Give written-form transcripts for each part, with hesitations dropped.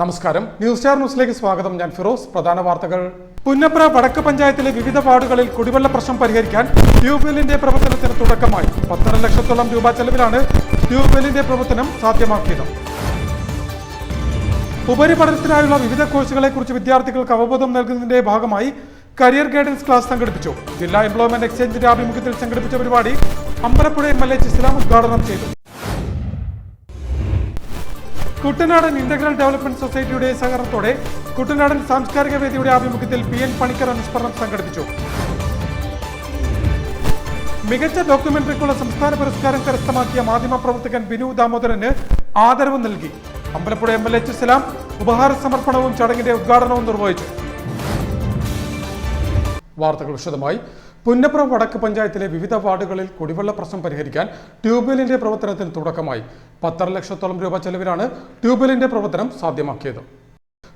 നമസ്കാരം, news star ന്യൂസിലേക്ക് സ്വാഗതം. ഞാൻ ഫിറോസ്. പ്രധാന വാർത്തകൾ. പുന്നപ്ര വടക്ക് പഞ്ചായത്തിലെ വിവിധ വാർഡുകളിൽ കുടിവെള്ള പ്രശ്നം പരിഹരിക്കാൻ ട്യൂബ്വെല്ലിന്റെ പ്രവർത്തനത്തിന് തുടക്കമായി. 12 ലക്ഷത്തോളം രൂപ ചെലവിലാണ് ട്യൂബ്വെല്ലിന്റെ പ്രവർത്തനം സാധ്യമാക്കിയത്. ഉപരിപഠനത്തിനായുള്ള വിവിധ കോഴ്സുകളെക്കുറിച്ച് വിദ്യാർത്ഥികൾക്ക് അവബോധം നൽകുന്നതിന്റെ ഭാഗമായി കരിയർ ഗൈഡൻസ് ക്ലാസ് സംഘടിപ്പിച്ചു. ജില്ലാ എംപ്ലോയ്മെന്റ് എക്സ്ചേഞ്ചിന്റെ ആഭിമുഖ്യത്തിൽ സംഘടിപ്പിച്ച പരിപാടി അമ്പലപ്പുഴ MLA ഇസ്ലാം ഉദ്ഘാടനം ചെയ്തു. കുട്ടനാടൻ ഇന്റഗ്രൽ ഡെവലപ്മെന്റ് സൊസൈറ്റിയുടെ സഹകരണത്തോടെ കുട്ടനാടൻ സാംസ്കാരിക വേദിയുടെ ആഭിമുഖ്യത്തിൽ PN പണിക്കർ അനുസ്മരണം സംഘടിപ്പിച്ചു. മികച്ച ഡോക്യുമെന്ററിക്കുള്ള സംസ്ഥാന പുരസ്കാരം കരസ്ഥമാക്കിയ മാധ്യമപ്രവർത്തകൻ ബിനു ദാമോദരന് ആദരവ് നൽകി. അമ്പലപ്പുഴ MLA ഇസ്ലാം ഉപഹാര സമർപ്പണവും ചടങ്ങിന്റെ ഉദ്ഘാടനവും നിർവഹിച്ചു. വാർത്തകൾ വിശദമായി. പുന്നപ്ര വടക്ക് പഞ്ചായത്തിലെ വിവിധ വാർഡുകളിൽ കുടിവെള്ള പ്രശ്നം പരിഹരിക്കാൻ ട്യൂബ്വെല്ലിന്റെ പ്രവർത്തനത്തിന് തുടക്കമായി. 12 ലക്ഷത്തോളം രൂപ ചെലവിലാണ് ട്യൂബ്വെല്ലിന്റെ പ്രവർത്തനം സാധ്യമാക്കിയത്.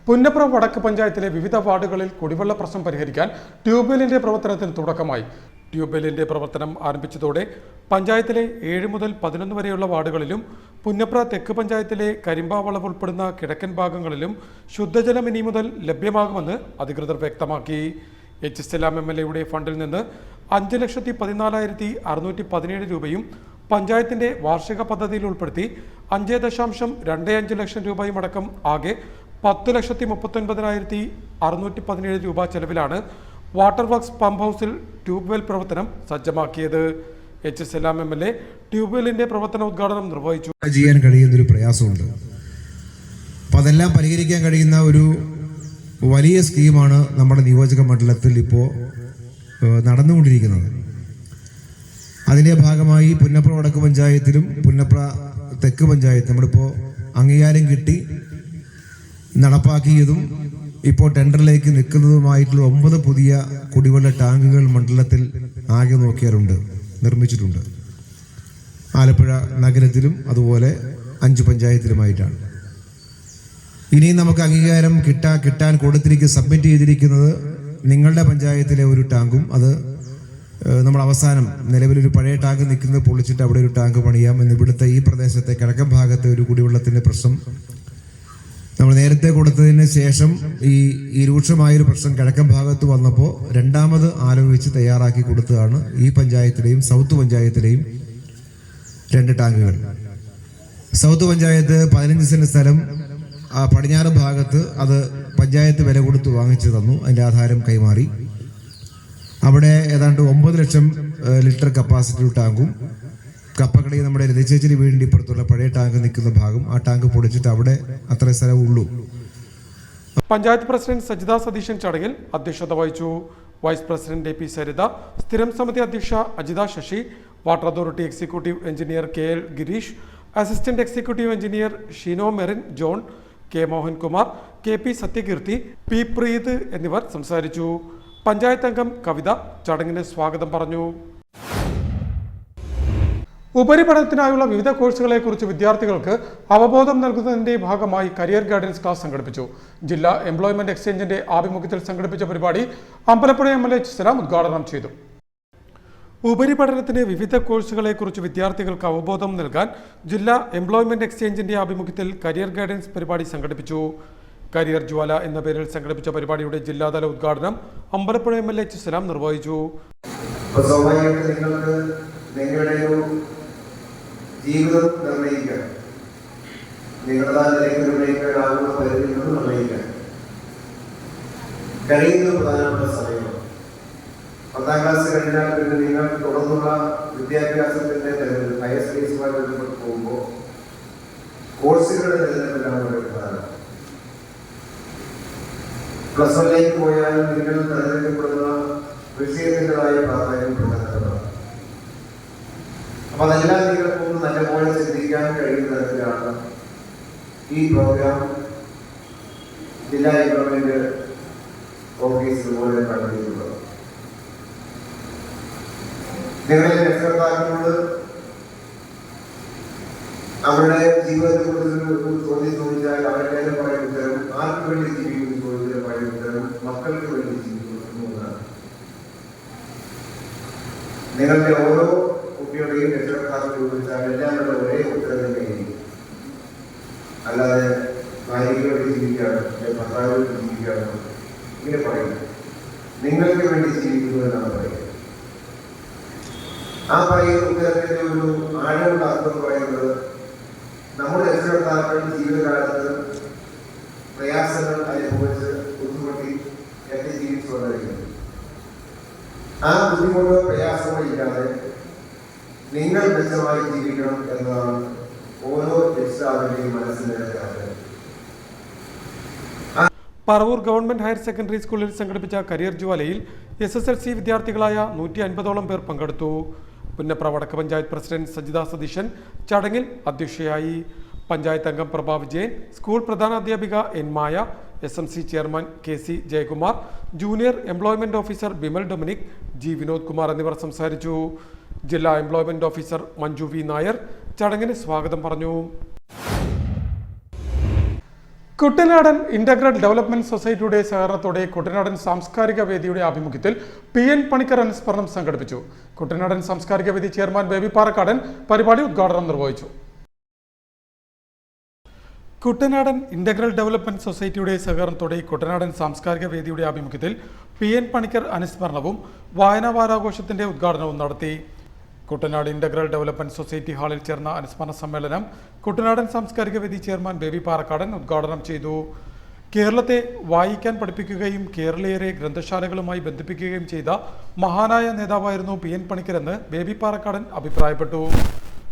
പുന്നപ്ര വടക്ക് പഞ്ചായത്തിലെ വിവിധ വാർഡുകളിൽ കുടിവെള്ള പ്രശ്നം പരിഹരിക്കാൻ ട്യൂബ്വെല്ലിന്റെ പ്രവർത്തനത്തിന് തുടക്കമായി. ട്യൂബ്വെല്ലിന്റെ പ്രവർത്തനം ആരംഭിച്ചതോടെ പഞ്ചായത്തിലെ 7 മുതൽ 11 വരെയുള്ള വാർഡുകളിലും പുന്നപ്ര തെക്ക് പഞ്ചായത്തിലെ കരിമ്പാവളവ് ഉൾപ്പെടുന്ന കിഴക്കൻ ഭാഗങ്ങളിലും ശുദ്ധജലം ഇനി മുതൽ ലഭ്യമാകുമെന്ന് അധികൃതർ വ്യക്തമാക്കി. ഇസ്ലാം MLAയുടെ ഫണ്ടിൽ നിന്ന് 5,14,617 രൂപയും പഞ്ചായത്തിന്റെ വാർഷിക പദ്ധതിയിൽ ഉൾപ്പെടുത്തി 5.25 ലക്ഷം രൂപയും അടക്കം ആകെ 10,39,617 രൂപ ചെലവിലാണ് വാട്ടർ വർക്ക്സ് പമ്പ് ഹൗസിൽ ട്യൂബ്വെൽ പ്രവർത്തനം സജ്ജമാക്കിയത്. ഇസ്ലാം MLA ട്യൂബ്വെല്ലിന്റെ പ്രവർത്തന ഉദ്ഘാടനം നിർവഹിച്ചു. ചെയ്യാൻ കഴിയുന്നൊരു പ്രയാസമുണ്ട്. അപ്പം അതെല്ലാം പരിഹരിക്കാൻ കഴിയുന്ന ഒരു വലിയ സ്കീമാണ് നമ്മുടെ നിയോജക മണ്ഡലത്തിൽ ഇപ്പോൾ നടന്നുകൊണ്ടിരിക്കുന്നത്. അതിൻ്റെ ഭാഗമായി പുന്നപ്ര വടക്ക് പഞ്ചായത്തിലും പുന്നപ്ര തെക്ക് പഞ്ചായത്ത് നമ്മളിപ്പോൾ അംഗീകാരം കിട്ടി നടപ്പാക്കിയതും ഇപ്പോൾ ടെൻഡറിലേക്ക് നിൽക്കുന്നതുമായിട്ടുള്ള 9 പുതിയ കുടിവെള്ള ടാങ്കുകൾ മണ്ഡലത്തിൽ ആകെ നോക്കിയാലുണ്ട്, നിർമ്മിച്ചിട്ടുണ്ട്. ആലപ്പുഴ നഗരത്തിലും അതുപോലെ 5 പഞ്ചായത്തിലുമായിട്ടാണ്. ഇനിയും നമുക്ക് അംഗീകാരം കിട്ടാൻ കൊടുത്തിരിക്കുന്ന സബ്മിറ്റ് ചെയ്തിരിക്കുന്നത് നിങ്ങളുടെ പഞ്ചായത്തിലെ ഒരു ടാങ്കും, അത് നമ്മൾ അവസാനം നിലവിലൊരു പഴയ ടാങ്ക് നിൽക്കുന്നത് പൊളിച്ചിട്ട് അവിടെ ഒരു ടാങ്ക് പണിയാം എന്ന്. ഇവിടുത്തെ ഈ പ്രദേശത്തെ കിഴക്കൻ ഭാഗത്തെ ഒരു കുടിവെള്ളത്തിൻ്റെ പ്രശ്നം നമ്മൾ നേരത്തെ കൊടുത്തതിന് ശേഷം ഈ രൂക്ഷമായൊരു പ്രശ്നം കിഴക്കൻ ഭാഗത്ത് വന്നപ്പോൾ രണ്ടാമത് ആലോചിച്ച് തയ്യാറാക്കി കൊടുത്തതാണ് ഈ പഞ്ചായത്തിലെയും സൗത്ത് പഞ്ചായത്തിലെയും 2 ടാങ്കുകൾ. സൗത്ത് പഞ്ചായത്ത് 15 സെന്റ് സ്ഥലം പടിഞ്ഞാറ് ഭാഗത്ത് അത് പഞ്ചായത്ത് വില കൊടുത്ത് വാങ്ങിച്ചു തന്നു. അതിൻ്റെ ആധാരം കൈമാറി. അവിടെ ഏതാണ്ട് 9 ലക്ഷം ലിറ്റർ കപ്പാസിറ്റി ടാങ്കും കപ്പക്കടയിൽ നമ്മുടെ രതിച്ചേച്ചിന് വീടിൻ്റെ ഇപ്പുറത്തുള്ള പഴയ ടാങ്ക് നിൽക്കുന്ന ഭാഗം, ആ ടാങ്ക് പൊളിച്ചിട്ട് അവിടെ അത്ര സ്ഥലമുള്ളൂ. പഞ്ചായത്ത് പ്രസിഡന്റ് സജിത സതീശൻ ചടങ്ങിൽ അധ്യക്ഷത വഹിച്ചു. വൈസ് പ്രസിഡന്റ് AP സരിത, സ്ഥിരം സമിതി അധ്യക്ഷ Ajitha Sasi, water authority executive engineer KL Girish, assistant executive engineer Shino Merin John, K Mohankumar, KP Sathyakeerthi, P Preeth എന്നിവർ സംസാരിച്ചു. പഞ്ചായത്ത് അംഗം കവിത ചടങ്ങിന് സ്വാഗതം പറഞ്ഞു. ഉപരിപഠനത്തിനായുള്ള വിവിധ കോഴ്സുകളെക്കുറിച്ച് വിദ്യാർത്ഥികൾക്ക് അവബോധം നൽകുന്നതിന്റെ ഭാഗമായി കരിയർ ഗൈഡൻസ് ക്ലാസ് സംഘടിപ്പിച്ചു. ജില്ലാ എംപ്ലോയ്മെന്റ് എക്സ്ചേഞ്ചിന്റെ ആഭിമുഖ്യത്തിൽ സംഘടിപ്പിച്ച പരിപാടി അമ്പലപ്പുഴ MLA ഇസ്ലാം ഉദ്ഘാടനം ചെയ്തു. ഉപരിപഠനത്തിന് വിവിധ കോഴ്സുകളെക്കുറിച്ച് വിദ്യാർത്ഥികൾക്ക് അവബോധം നൽകാൻ ജില്ലാ എംപ്ലോയ്മെന്റ് എക്സ്ചേഞ്ചിന്റെ ആഭിമുഖ്യത്തിൽ കരിയർ ഗൈഡൻസ് പരിപാടി സംഘടിപ്പിച്ചു. കരിയർ ജ്വാല എന്ന പേരിൽ സംഘടിപ്പിച്ച പരിപാടിയുടെ ജില്ലാതല ഉദ്ഘാടനം അമ്പലപ്പുഴ MLA ഇസ്ലാം നിർവഹിച്ചു. ജീവിതം നിർണ്ണയിക്കാൻ, നിങ്ങളുടേതായ നിർണ്ണയിക്കാനാകുന്ന പരിധികൾ നിർണ്ണയിക്കാൻ കഴിയുന്ന പ്രധാനപ്പെട്ട സമയമാണ്. 10ാം ക്ലാസ് കഴിഞ്ഞാൽ പിന്നെ നിങ്ങൾ തുടർന്നുള്ള വിദ്യാഭ്യാസത്തിന്റെ തെരഞ്ഞെടുപ്പ്, ഹയർ സ്റ്റഡീസുമായി ബന്ധപ്പെട്ട് പോകുമ്പോൾ കോഴ്സുകളുടെ തെരഞ്ഞെടുപ്പിലാണ് വളരെ പ്രധാനം. +1 പോയാൽ നിങ്ങൾ തെരഞ്ഞെടുക്കപ്പെടുന്ന വിഷയത്തിൻ്റെതായ പ്രാധാന്യം പ്രധാനപ്പെട്ടതാണ്. അപ്പൊ അതെല്ലാം നിങ്ങൾക്കൊന്ന് നല്ലപോലെ ചിന്തിക്കാൻ കഴിയുന്ന തരത്തിലാണ് ഈ പ്രോഗ്രാം ജില്ലാ എംപ്ലോയ്മെന്റ് ഓഫീസ് പോലെ കണ്ടുപിടിച്ചിട്ടുള്ളത്. നിങ്ങളുടെ രക്ഷകർത്താക്കളോട് അവരുടെ ജീവിതത്തെ കുറിച്ച് ചോദ്യം ചോദിച്ചാൽ അവരുടെ പറയുന്ന ഉത്തരവും, ആർക്ക് വേണ്ടി ജീവിക്കുന്ന ചോദ്യത്തിന് പറയുന്ന ഉത്തരവും മക്കൾക്ക് വേണ്ടി ജീവിക്കുന്നതാണ്. നിങ്ങളുടെ ഓരോ കുട്ടികളുടെയും രക്ഷകർത്താക്കൾ ചോദിച്ചാൽ എല്ലാവരുടെ ഒരേ ഉത്തരവിനെ, അല്ലാതെ ഭാര്യയ്ക്ക് വേണ്ടി ജീവിക്കാൻ എന്നാണ് പറയുന്നത്. ആ പറയുന്ന ഉത്തരത്തിന്റെ ഒരു ആഴമുള്ള അർത്ഥം പറയുന്നത് നമ്മുടെ രക്ഷകർത്താക്കൾ ജീവിതകാലത്ത് പ്രയാസങ്ങൾ അനുഭവിച്ച് ബുദ്ധിമുട്ടി എത്തി ജീവിച്ചു വന്നിരിക്കുന്നു. ആ ബുദ്ധിമുട്ടോ പ്രയാസമോ ഇല്ലാതെ നിങ്ങൾ മെച്ചമായി ജീവിക്കണം എന്നതാണ് ഓരോ രക്ഷിതാവിന്റെയും മനസ്സിന്റെ ആഗ്രഹം. പറവൂർ ഗവൺമെന്റ് ഹയർ സെക്കൻഡറി സ്കൂളിൽ സംഘടിപ്പിച്ച കരിയർ ജ്വാലയിൽ SSLC വിദ്യാർത്ഥികളായ 150ഓളം പേർ പങ്കെടുത്തു. പുന്നപ്ര വടക്ക് പഞ്ചായത്ത് പ്രസിഡന്റ് സജിത സതീശൻ ചടങ്ങിൽ അധ്യക്ഷയായി. പഞ്ചായത്ത് അംഗം പ്രഭാ വിജയൻ, സ്കൂൾ പ്രധാനാധ്യാപിക N മായ, SMC chairman KC Jayakumar, junior employment officer Bimal Dominic, G Vinod Kumar എന്നിവർ സംസാരിച്ചു. ജില്ലാ employment officer Manju V Nair ചടങ്ങിന് സ്വാഗതം പറഞ്ഞു. കുട്ടനാടൻ ഇന്റഗ്രൽ ഡെവലപ്മെന്റ് സൊസൈറ്റിയുടെ സഹകരണത്തോടെ കുട്ടനാടൻ സാംസ്കാരിക വേദിയുടെ ആഭിമുഖ്യത്തിൽ PN പണിക്കർ അനുസ്മരണം സംഘടിപ്പിച്ചു. കുട്ടനാടൻ സാംസ്കാരിക വേദി ചെയർമാൻ ബേബി പാറക്കാടൻ പരിപാടി ഉദ്ഘാടനം നിർവഹിച്ചു. കുട്ടനാടൻ ഇന്റഗ്രൽ ഡെവലപ്മെന്റ് സൊസൈറ്റിയുടെ സഹകരണത്തോടെ കുട്ടനാടൻ സാംസ്കാരിക വേദിയുടെ ആഭിമുഖ്യത്തിൽ PN പണിക്കർ അനുസ്മരണവും വായനാ വാരാഘോഷത്തിന്റെ ഉദ്ഘാടനവും നടത്തി. കുട്ടനാട് ഇന്റഗ്രൽ ഡെവലപ്മെന്റ് സൊസൈറ്റി ഹാളിൽ ചേർന്ന അനുസ്മരണ സമ്മേളനം കുട്ടനാടൻ സാംസ്കാരിക വേദി ചെയർമാൻ ബേബി പാറക്കാടൻ ഉദ്ഘാടനം ചെയ്തു. കേരളത്തെ വായിക്കാൻ പഠിപ്പിക്കുകയും കേരളീയരെ ഗ്രന്ഥശാലകളുമായി ബന്ധിപ്പിക്കുകയും ചെയ്ത മഹാനായ നേതാവായിരുന്നു PN പണിക്കരെന്ന് ബേബി പാറക്കാടൻ അഭിപ്രായപ്പെട്ടു.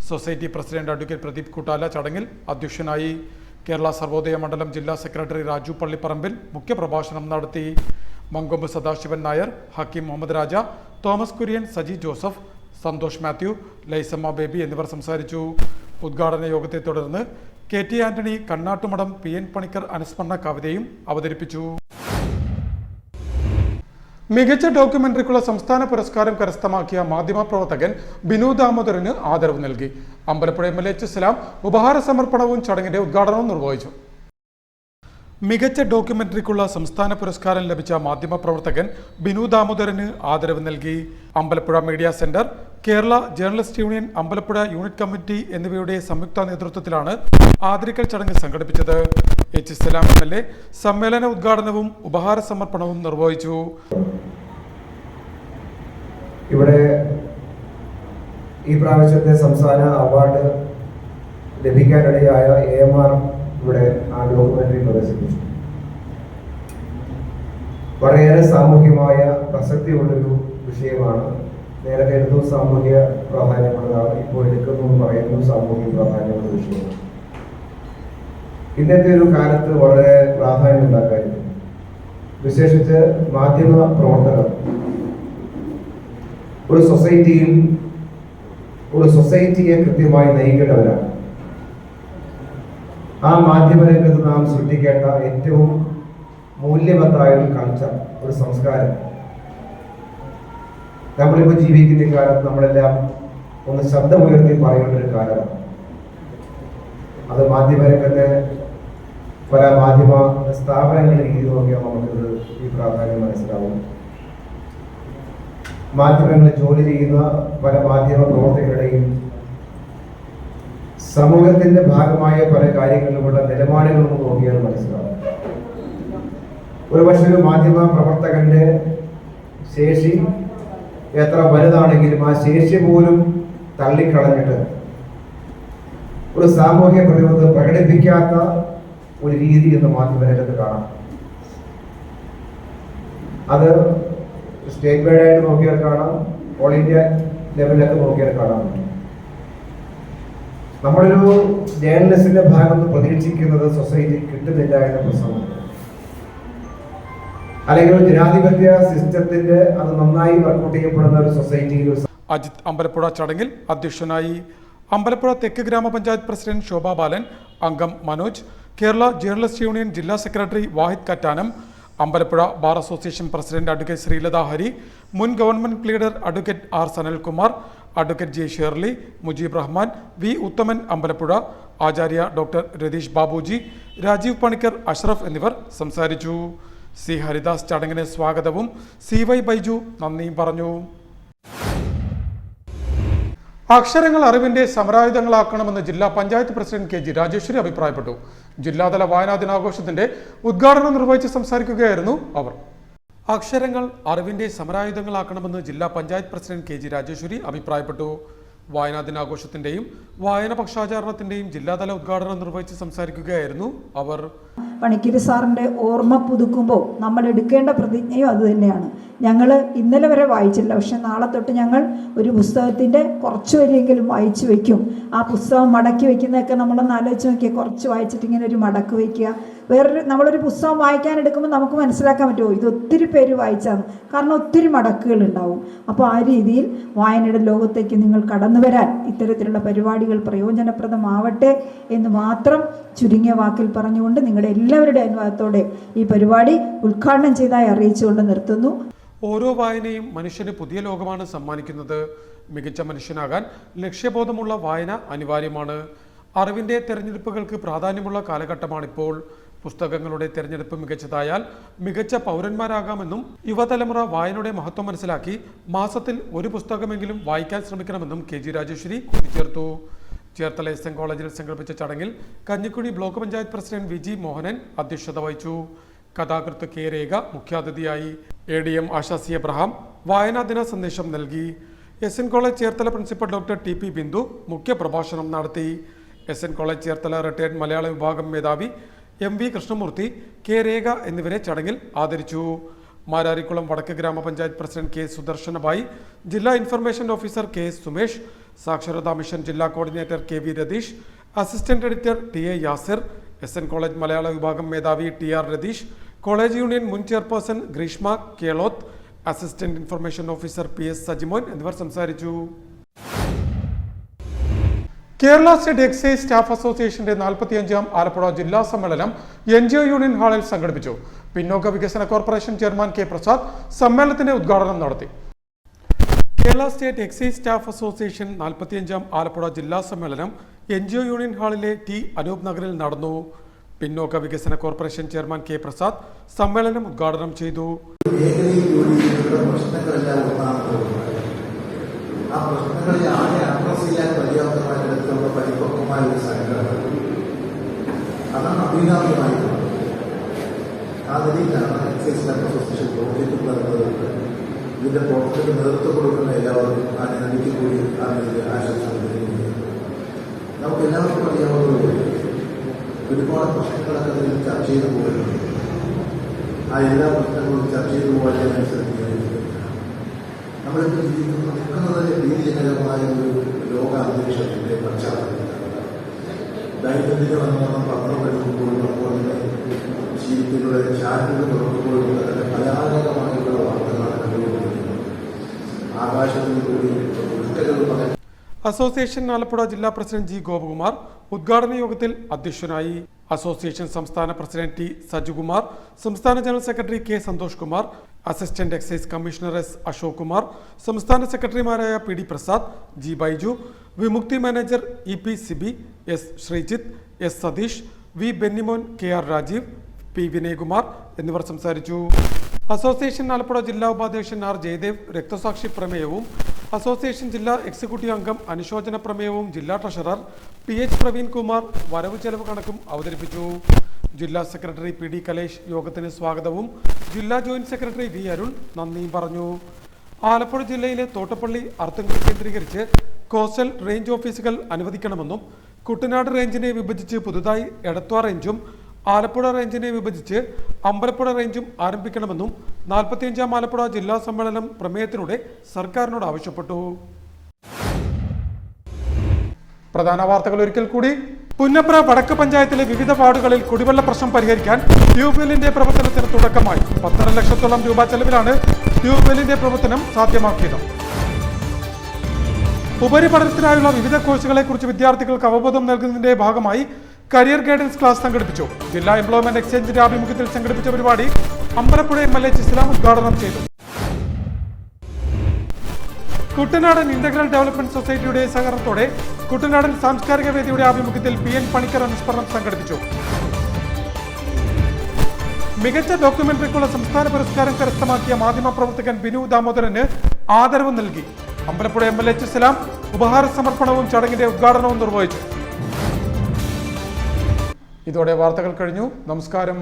Society president advocate Pradeep Koottala ചടങ്ങിൽ അധ്യക്ഷനായി. കേരള സർവോദയ മണ്ഡലം ജില്ലാ സെക്രട്ടറി രാജു പള്ളിപ്പറമ്പിൽ മുഖ്യപ്രഭാഷണം നടത്തി. മങ്കൊമ്പ് സദാശിവൻ നായർ, ഹക്കീം മുഹമ്മദ് രാജ, തോമസ് കുര്യൻ, സജി ജോസഫ്, സന്തോഷ് മാത്യു, ലൈസമ്മ ബേബി എന്നിവർ സംസാരിച്ചു. ഉദ്ഘാടന യോഗത്തെ തുടർന്ന് KT ആന്റണി കണ്ണാട്ടുമടം PN പണിക്കർ അനുസ്മരണ കവിതയും അവതരിപ്പിച്ചു. മികച്ച ഡോക്യുമെന്ററിക്കുള്ള സംസ്ഥാന പുരസ്കാരം കരസ്ഥമാക്കിയ മാധ്യമപ്രവർത്തകൻ ബിനു ദാമോദരന് ആദരവ് നൽകി. Ambalappuzha MLA H. സലാം ഉപഹാര സമർപ്പണവും ചടങ്ങിന്റെ ഉദ്ഘാടനവും നിർവഹിച്ചു. മികച്ച ഡോക്യുമെന്ററിക്കുള്ള സംസ്ഥാന പുരസ്കാരം ലഭിച്ച മാധ്യമപ്രവർത്തകൻ ബിനു ദാമോദരന് ആദരവ് നൽകി. Ambalappuzha media centre, Kerala journalist union Ambalappuzha unit committee എന്നിവയുടെ സംയുക്ത നേതൃത്വത്തിലാണ് ആദരിക്കൽ ചടങ്ങ് സംഘടിപ്പിച്ചത്. H. സലാം MLA സമ്മേളന ഉദ്ഘാടനവും ഉപഹാര സമർപ്പണവും നിർവഹിച്ചു. ഇവിടെ ഈ പ്രാവശ്യത്തെ സംസ്ഥാന അവാർഡ് ലഭിക്കാനിടയായ AMR ഇവിടെ ആ ഡോക്യുമെന്ററി പ്രദർശിപ്പിച്ചു. വളരെയേറെ സാമൂഹ്യമായ പ്രസക്തിയുള്ളൊരു വിഷയമാണ്. നേരത്തെ എടുത്തു സാമൂഹ്യ പ്രാധാന്യമുള്ളതാണ്, ഇപ്പോൾ എടുക്കുന്നു പറയുന്നു സാമൂഹ്യ പ്രാധാന്യമുള്ള വിഷയമാണ്. ഇന്നത്തെ ഒരു കാലത്ത് വളരെ പ്രാധാന്യമുള്ള കാര്യം, വിശേഷിച്ച് മാധ്യമ പ്രവർത്തകർ ഒരു സൊസൈറ്റിയെ കൃത്യമായി നയിക്കേണ്ടവരാണ്. ആ മാധ്യമരംഗത്ത് നാം സൃഷ്ടിക്കേണ്ട ഏറ്റവും മൂല്യവത്തായ ഒരു കൾച്ചർ, ഒരു സംസ്കാരം. നമ്മളിപ്പോൾ ജീവിക്കുന്ന കാലത്ത് നമ്മളെല്ലാം ഒന്ന് ശബ്ദമുയർത്തി പറയേണ്ട ഒരു കാലമാണ്. അത് മാധ്യമരംഗത്തെ പല മാധ്യമ സ്ഥാപനങ്ങളുടെ രീതി നോക്കിയാൽ നമുക്കിത് ഈ പ്രാധാന്യം മനസ്സിലാവും. മാധ്യമങ്ങളിൽ ജോലി ചെയ്യുന്ന പല മാധ്യമ പ്രവർത്തകരുടെയും സമൂഹത്തിന്റെ ഭാഗമായ പല കാര്യങ്ങളിലുള്ള നിലപാടുകളും നോക്കിയാൽ മനസ്സിലാവും. ഒരുപക്ഷെ ഒരു മാധ്യമ പ്രവർത്തകന്റെ ശേഷി എത്ര വലുതാണെങ്കിലും ആ ശേഷി പോലും തള്ളിക്കളഞ്ഞിട്ട് ഒരു സാമൂഹ്യ പ്രതിബദ്ധത പ്രകടിപ്പിക്കാത്ത ഒരു രീതി എന്ന് മാധ്യമരംഗത്ത് കാണാം. അത് സ്റ്റേറ്റ് വൈഡ് ആയിട്ട് നോക്കിയാൽ കാണാം, ഓൾ ഇന്ത്യ ലെവലിലൊക്കെ നോക്കിയാൽ കാണാൻ പറ്റും. നമ്മളൊരു ജേർണലിസ്റ്റിന്റെ ഭാഗത്ത് പ്രതീക്ഷിക്കുന്നത് സൊസൈറ്റി കിട്ടുന്നില്ല എന്ന പ്രശ്നം, അല്ലെങ്കിൽ ഒരു ജനാധിപത്യ സിസ്റ്റത്തിന്റെ അത് നന്നായി വർക്കൗട്ട് ചെയ്യപ്പെടുന്ന ഒരു സൊസൈറ്റിയിൽ. അജിത് അമ്പലപ്പുഴ ചടങ്ങിൽ അധ്യക്ഷനായി. അമ്പലപ്പുഴ തെക്ക് ഗ്രാമപഞ്ചായത്ത് പ്രസിഡന്റ് ശോഭ ബാലൻ, അംഗം മനോജ്, കേരള ജേർണലിസ്റ്റ് യൂണിയൻ ജില്ലാ secretary Vahid Kattanam, Ambalappuzha bar association president advocate Sreelatha Hari, മുൻ government leader advocate R. Sanalkumar, advocate J. Shirley, Mujeeb Rahman, V. Uthaman Ambalappuzha, Acharya doctor Ratheesh Babuji, Rajeev Panicker, Ashraf എന്നിവർ സംസാരിച്ചു. C. ഹരിദാസ് ചടങ്ങിന് സ്വാഗതവും CY ബൈജു നന്ദിയും പറഞ്ഞു. അക്ഷരങ്ങൾ അറിവിന്റെ സമരായുധങ്ങളാക്കണമെന്ന് ജില്ലാ പഞ്ചായത്ത് പ്രസിഡന്റ് KG രാജേശ്വരി അഭിപ്രായപ്പെട്ടു. ജില്ലാതല വായനാ ദിനാഘോഷത്തിന്റെ ഉദ്ഘാടനം നിർവഹിച്ച് സംസാരിക്കുകയായിരുന്നു അവർ. അക്ഷരങ്ങൾ അറിവിന്റെ സമരായുധങ്ങളാക്കണമെന്ന് ജില്ലാ panchayat president K G Rajeshwari അഭിപ്രായപ്പെട്ടു. വായനാ ദിനാഘോഷത്തിന്റെയും വായന പക്ഷാചരണത്തിന്റെയും ജില്ലാതല ഉദ്ഘാടനം നിർവഹിച്ച് സംസാരിക്കുകയായിരുന്നു അവർ. പണിക്കര് സാറിൻ്റെ ഓർമ്മ പുതുക്കുമ്പോൾ നമ്മൾ എടുക്കേണ്ട പ്രതിജ്ഞയും അതുതന്നെയാണ്. ഞങ്ങൾ ഇന്നലെ വരെ വായിച്ചില്ല, പക്ഷെ നാളെ തൊട്ട് ഞങ്ങൾ ഒരു പുസ്തകത്തിൻ്റെ കുറച്ച് വരെയെങ്കിലും വായിച്ചു വയ്ക്കും. ആ പുസ്തകം മടക്കി വയ്ക്കുന്നതൊക്കെ നമ്മളൊന്ന് ആലോചിച്ച് നോക്കിയാൽ, കുറച്ച് വായിച്ചിട്ട് ഇങ്ങനെ ഒരു മടക്ക് വയ്ക്കുക. നമ്മളൊരു പുസ്തകം വായിക്കാൻ എടുക്കുമ്പോൾ നമുക്ക് മനസ്സിലാക്കാൻ പറ്റുമോ ഇത് ഒത്തിരി പേര് വായിച്ചാണ്, കാരണം ഒത്തിരി മടക്കുകൾ ഉണ്ടാവും. അപ്പോൾ ആ രീതിയിൽ വായനയുടെ ലോകത്തേക്ക് നിങ്ങൾ കടന്നു വരാൻ ഇത്തരത്തിലുള്ള പരിപാടികൾ പ്രയോജനപ്രദമാവട്ടെ എന്ന് മാത്രം ചുരുങ്ങിയ വാക്കിൽ പറഞ്ഞുകൊണ്ട് നിങ്ങളുടെ എല്ലാവരുടെ അനുവാദത്തോടെ ഈ പരിപാടി ഉദ്ഘാടനം ചെയ്തതായി അറിയിച്ചുകൊണ്ട് നിർത്തുന്നു. ഓരോ വായനയും മനുഷ്യന് പുതിയ ലോകമാണ് സമ്മാനിക്കുന്നത്. മികച്ച മനുഷ്യനാകാൻ ലക്ഷ്യബോധമുള്ള വായന അനിവാര്യമാണ്. അറിവിന്റെ തെരഞ്ഞെടുപ്പുകൾക്ക് പ്രാധാന്യമുള്ള കാലഘട്ടമാണിപ്പോൾ. പുസ്തകങ്ങളുടെ തെരഞ്ഞെടുപ്പ് മികച്ചതായാൽ മികച്ച പൗരന്മാരാകാമെന്നും യുവതലമുറ വായനയുടെ മഹത്വം മനസ്സിലാക്കി മാസത്തിൽ ഒരു പുസ്തകമെങ്കിലും വായിക്കാൻ ശ്രമിക്കണമെന്നും കെ ജി രാജേശ്വരി കൂട്ടിച്ചേർത്തു. ചേർത്തല SN കോളേജിൽ സംഘടിപ്പിച്ച ചടങ്ങിൽ Kanjikuzhi block panchayat president VG Mohanan അധ്യക്ഷത വഹിച്ചു. കഥാകൃത്ത് K രേഖ മുഖ്യാതിഥിയായി. ADM ആശാ C എബ്രഹാം വായനാ ദിന സന്ദേശം നൽകി. SN college Cherthala principal doctor TP Bindu മുഖ്യ പ്രഭാഷണം നടത്തി. SN കോളേജ് ചേർത്തല റിട്ടയർഡ് മലയാള വിഭാഗം മേധാവി MV കൃഷ്ണമൂർത്തി, K രേഖ എന്നിവരെ ചടങ്ങിൽ ആദരിച്ചു. മാരാരിക്കുളം വടക്ക് ഗ്രാമപഞ്ചായത്ത് പ്രസിഡന്റ് K സുദർശനബായി, ജില്ലാ ഇൻഫർമേഷൻ ഓഫീസർ KS സുമേഷ്, സാക്ഷരതാ മിഷൻ ജില്ലാ coordinator KV Ratheesh, assistant editor TA Yasir, SN college മലയാള വിഭാഗം മേധാവി TR രതീഷ്, കോളേജ് യൂണിയൻ മുൻ chairperson Greeshma Keloth, assistant information officer PS Sajimon എന്നിവർ സംസാരിച്ചു. കേരള സ്റ്റേറ്റ് എക്സൈസ് സ്റ്റാഫ് അസോസിയേഷന്റെ 45ാം ആലപ്പുഴ ജില്ലാ സമ്മേളനം NGO യൂണിയൻ ഹാളിൽ സംഘടിപ്പിച്ചു. പിന്നോക്ക വികസന കോർപ്പറേഷൻ ചെയർമാൻ K പ്രസാദ് സമ്മേളനത്തിന്റെ ഉദ്ഘാടനം നടത്തി. Kerala state excise staff association 45ാം Alappuzha ജില്ലാ സമ്മേളനം NGO യൂണിയൻ ഹാളിലെ T അനൂപ് നഗറിൽ നടന്നു. പിന്നോക്ക വികസന കോർപ്പറേഷൻ ചെയർമാൻ K പ്രസാദ് സമ്മേളനം ഉദ്ഘാടനം ചെയ്തു. ആ പ്രശ്നങ്ങളിൽ ആകെ അഡ്രസ് ചെയ്യാൻ പര്യാപ്തമായിട്ടുള്ള പരിപക്വമായ ഒരു സംഘടന, അതാണ് അഭികാമ്യമായിട്ടുള്ളത്. ആ നിലയിലാണ് എക്സൈസ് സ്റ്റാഫ് അസോസിയേഷൻ പ്രവർത്തിക്കുന്നത്. ഇതിന്റെ പ്രവർത്തനത്തിന് നേതൃത്വം കൊടുക്കുന്ന എല്ലാവർക്കും ആ നിലയ്ക്ക് കൂടി ആ നിലയിൽ ആശംസിക്കുന്നു. നമുക്ക് എല്ലാവർക്കും അറിയാവുന്നത് ഒരുപാട് പ്രശ്നങ്ങളൊക്കെ അതിൽ ചർച്ച ചെയ്തു പോയിട്ടുണ്ട്. ആ എല്ലാ പ്രശ്നങ്ങളും ചർച്ച ചെയ്തു പോകാനനുസരിച്ച് നമ്മളിപ്പോൾ നിൽക്കുന്നത് ഭീതിജനകമായ ഒരു ലോക അന്തരീക്ഷത്തിന്റെ പശ്ചാത്തലത്തിലാണ്. ദൈനംദിനം പത്രം എടുക്കുമ്പോഴും അതുപോലെ തന്നെ ശീലത്തിലൂടെ ചാനലുകൾ തുറക്കുമ്പോഴും തന്നെ ഭയാനകമായിട്ടുള്ള വാർത്തകളാണ് കണ്ടുകൊണ്ടിരിക്കുന്നത്. ആകാശത്തിൽ കൂടി ഉൾക്കലുകൾ പറയാൻ അസോസിയേഷൻ ആലപ്പുഴ ജില്ലാ പ്രസിഡന്റ് G ഗോപകുമാർ ഉദ്ഘാടന യോഗത്തിൽ അധ്യക്ഷനായി. അസോസിയേഷൻ സംസ്ഥാന പ്രസിഡന്റ് T സജുകുമാർ, സംസ്ഥാന general secretary K Santhosh Kumar, assistant excise commissioner S Ashok Kumar, സംസ്ഥാന സെക്രട്ടറിമാരായ PD Prasad, G Baiju, Vimukthi manager EP Sibi, S Sreejith, S Satheesh, V Bennymon, KR Rajeev, P Vinayakumar എന്നിവർ സംസാരിച്ചു. അസോസിയേഷൻ ആലപ്പുഴ ജില്ലാ ഉപാധ്യക്ഷൻ R ജയദേവ് രക്തസാക്ഷി പ്രമേയവും അസോസിയേഷൻ ജില്ലാ എക്സിക്യൂട്ടീവ് അംഗം അനുശോചന പ്രമേയവും ജില്ലാ ട്രഷറർ PH പ്രവീൺ കുമാർ വരവ് ചെലവ് കണക്കും അവതരിപ്പിച്ചു. ജില്ലാ സെക്രട്ടറി PD കലേഷ് യോഗത്തിന് സ്വാഗതവും ജില്ലാ ജോയിന്റ് സെക്രട്ടറി V അരുൺ നന്ദിയും പറഞ്ഞു. ആലപ്പുഴ ജില്ലയിലെ തോട്ടപ്പള്ളി അർത്തുങ്കൽ കേന്ദ്രീകരിച്ച് കോസ്റ്റൽ റേഞ്ച് ഓഫീസുകൾ അനുവദിക്കണമെന്നും കുട്ടനാട് റേഞ്ചിനെ വിഭജിച്ച് പുതുതായി എടത്വ റേഞ്ചും ആലപ്പുഴ റേഞ്ചിനെ വിഭജിച്ച് അമ്പലപ്പുഴ റേഞ്ചും ആരംഭിക്കണമെന്നും 45ാം ആലപ്പുഴ ജില്ലാ സമ്മേളനം പ്രമേയത്തിലൂടെ സർക്കാരിനോട് ആവശ്യപ്പെട്ടു. പ്രധാന വാർത്തകൾ ഒരിക്കൽ കൂടി. പുന്നപ്ര വടക്ക് പഞ്ചായത്തിലെ വിവിധ വാർഡുകളിൽ കുടിവെള്ള പ്രശ്നം പരിഹരിക്കാൻ ട്യൂബ്വെല്ലിന്റെ പ്രവർത്തനത്തിന് തുടക്കമായി. 12 ലക്ഷത്തോളം രൂപ ചെലവിലാണ് ട്യൂബ്വെല്ലിന്റെ പ്രവർത്തനം സാധ്യമാക്കിയത്. ഉപരിപഠനത്തിനായുള്ള വിവിധ കോഴ്സുകളെക്കുറിച്ച് വിദ്യാർത്ഥികൾക്ക് അവബോധം നൽകുന്നതിന്റെ ഭാഗമായി കരിയർ ഗൈഡൻസ് ക്ലാസ് സംഘടിപ്പിച്ചു. ജില്ലാ എംപ്ലോയ്മെന്റ് എക്സ്ചേഞ്ചിന്റെ ആഭിമുഖ്യത്തിൽ സംഘടിപ്പിച്ച പരിപാടി അമ്പലപ്പുഴ MLA ഇസ്ലാം ഉദ്ഘാടനം ചെയ്തു. കുട്ടനാടൻ ഇന്റഗ്രൽ ഡെവലപ്മെന്റ് സൊസൈറ്റിയുടെ സഹകരണത്തോടെ കുട്ടനാടൻ സാംസ്കാരിക വേദിയുടെ ആഭിമുഖ്യത്തിൽ PN പണിക്കർ അനുസ്മരണം സംഘടിപ്പിച്ചു. മികച്ച ഡോക്യുമെന്ററിക്കുള്ള സംസ്ഥാന പുരസ്കാരം കരസ്ഥമാക്കിയ മാധ്യമപ്രവർത്തകൻ ബിനു ദാമോദരന് ആദരവ് നൽകി. അമ്പലപ്പുഴ MLA ഇസ്ലാം ഉപഹാര സമർപ്പണവും ചടങ്ങിന്റെ ഉദ്ഘാടനവും നിർവഹിച്ചു. ഇതോടെ വാർത്തകൾ കഴിഞ്ഞു. നമസ്കാരം.